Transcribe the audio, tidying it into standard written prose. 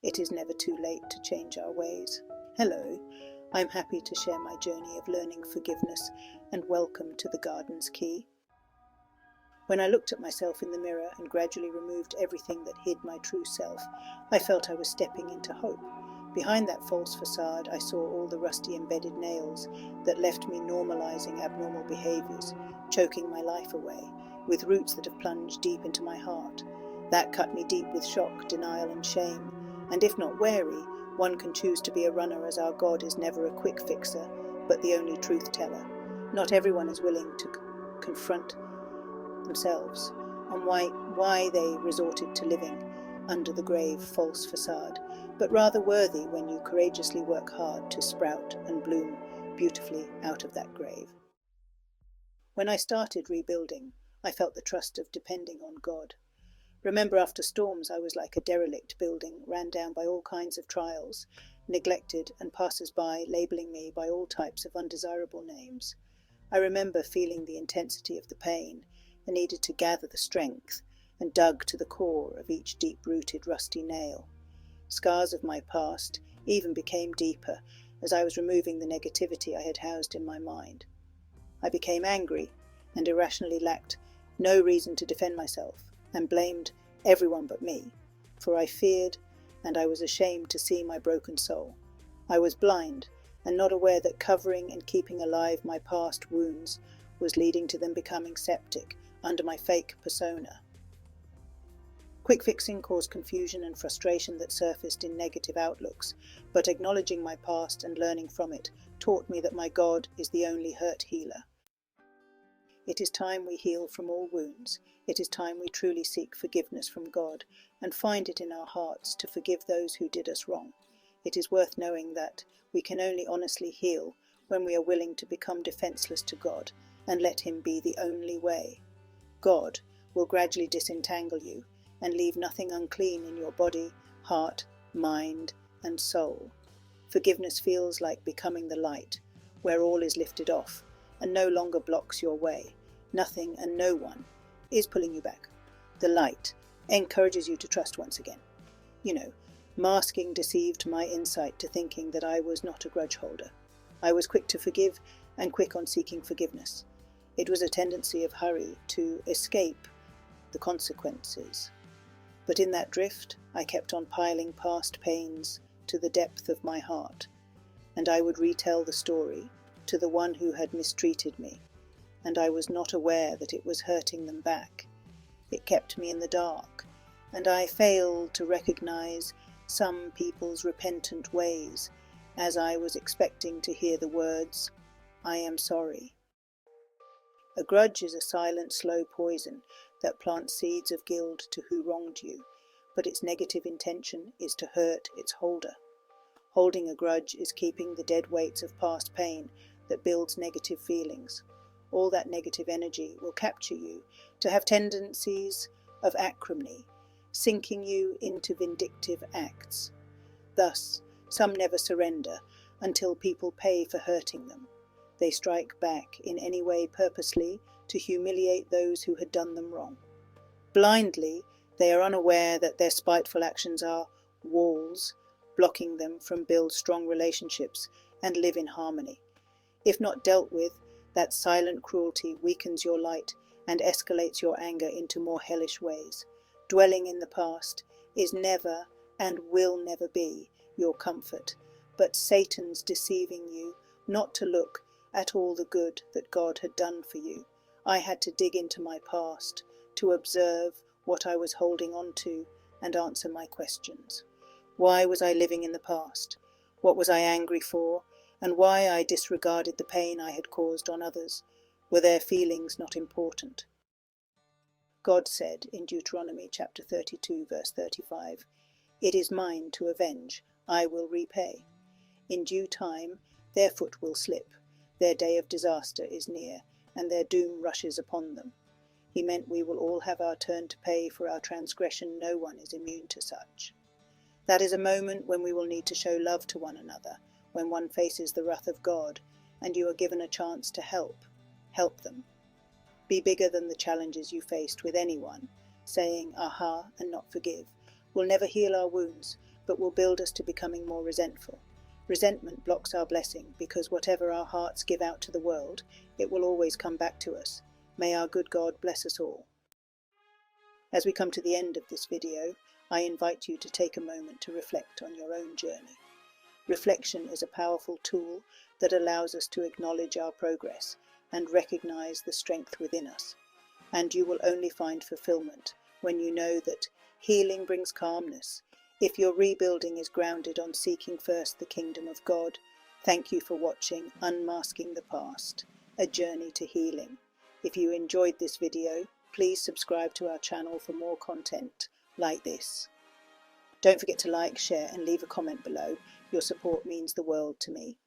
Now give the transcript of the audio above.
It is never too late to change our ways. Hello, I'm happy to share my journey of learning forgiveness, and welcome to the Garden's Key. When I looked at myself in the mirror and gradually removed everything that hid my true self, I felt I was stepping into hope. Behind that false facade, I saw all the rusty embedded nails that left me normalizing abnormal behaviors, choking my life away, with roots that have plunged deep into my heart. That cut me deep with shock, denial, and shame. And if not wary, one can choose to be a runner, as our God is never a quick fixer, but the only truth teller. Not everyone is willing to confront themselves on why they resorted to living under the grave false facade, but rather worthy when you courageously work hard to sprout and bloom beautifully out of that grave. When I started rebuilding, I felt the trust of depending on God. Remember, after storms, I was like a derelict building, ran down by all kinds of trials, neglected, and passers-by labeling me by all types of undesirable names. I remember feeling the intensity of the pain, and needed to gather the strength, and dug to the core of each deep-rooted rusty nail. Scars of my past even became deeper as I was removing the negativity I had housed in my mind. I became angry and irrationally lacked no reason to defend myself, and blamed everyone but me, for I feared and I was ashamed to see my broken soul. I was blind and not aware that covering and keeping alive my past wounds was leading to them becoming septic under my fake persona. Quick fixing caused confusion and frustration that surfaced in negative outlooks, but acknowledging my past and learning from it taught me that my God is the only hurt healer. It is time we heal from all wounds. It is time we truly seek forgiveness from God and find it in our hearts to forgive those who did us wrong. It is worth knowing that we can only honestly heal when we are willing to become defenseless to God and let Him be the only way. God will gradually disentangle you and leave nothing unclean in your body, heart, mind, and soul. Forgiveness feels like becoming the light, where all is lifted off and no longer blocks your way. Nothing and no one is pulling you back. The light encourages you to trust once again. Masking deceived my insight to thinking that I was not a grudge holder. I was quick to forgive and quick on seeking forgiveness. It was a tendency of hurry to escape the consequences. But in that drift, I kept on piling past pains to the depth of my heart, and I would retell the story to the one who had mistreated me, and I was not aware that it was hurting them back. It kept me in the dark, and I failed to recognize some people's repentant ways, as I was expecting to hear the words, "I am sorry." A grudge is a silent, slow poison that plants seeds of guilt to who wronged you, but its negative intention is to hurt its holder. Holding a grudge is keeping the dead weights of past pain that builds negative feelings. All that negative energy will capture you to have tendencies of acrimony, sinking you into vindictive acts. Thus, some never surrender until people pay for hurting them. They strike back in any way purposely to humiliate those who had done them wrong. Blindly, they are unaware that their spiteful actions are walls, blocking them from build strong relationships and live in harmony. If not dealt with, that silent cruelty weakens your light and escalates your anger into more hellish ways. Dwelling in the past is never and will never be your comfort, but Satan's deceiving you not to look at all the good that God had done for you. I had to dig into my past to observe what I was holding on to and answer my questions. Why was I living in the past? What was I angry for? And why I disregarded the pain I had caused on others? Were their feelings not important? God said in Deuteronomy chapter 32, verse 35, "It is mine to avenge, I will repay. In due time their foot will slip, their day of disaster is near, and their doom rushes upon them." He meant we will all have our turn to pay for our transgression. No one is immune to such. That is a moment when we will need to show love to one another, when one faces the wrath of God, and you are given a chance to help them. Be bigger than the challenges you faced with anyone. Saying, "aha," and not forgive will never heal our wounds, but will build us to becoming more resentful. Resentment blocks our blessing because whatever our hearts give out to the world, it will always come back to us. May our good God bless us all. As we come to the end of this video, I invite you to take a moment to reflect on your own journey. Reflection is a powerful tool that allows us to acknowledge our progress and recognize the strength within us. And you will only find fulfillment when you know that healing brings calmness. If your rebuilding is grounded on seeking first the kingdom of God, thank you for watching Unmasking the Past, a journey to healing. If you enjoyed this video, please subscribe to our channel for more content like this. Don't forget to like, share and leave a comment below. Your support means the world to me.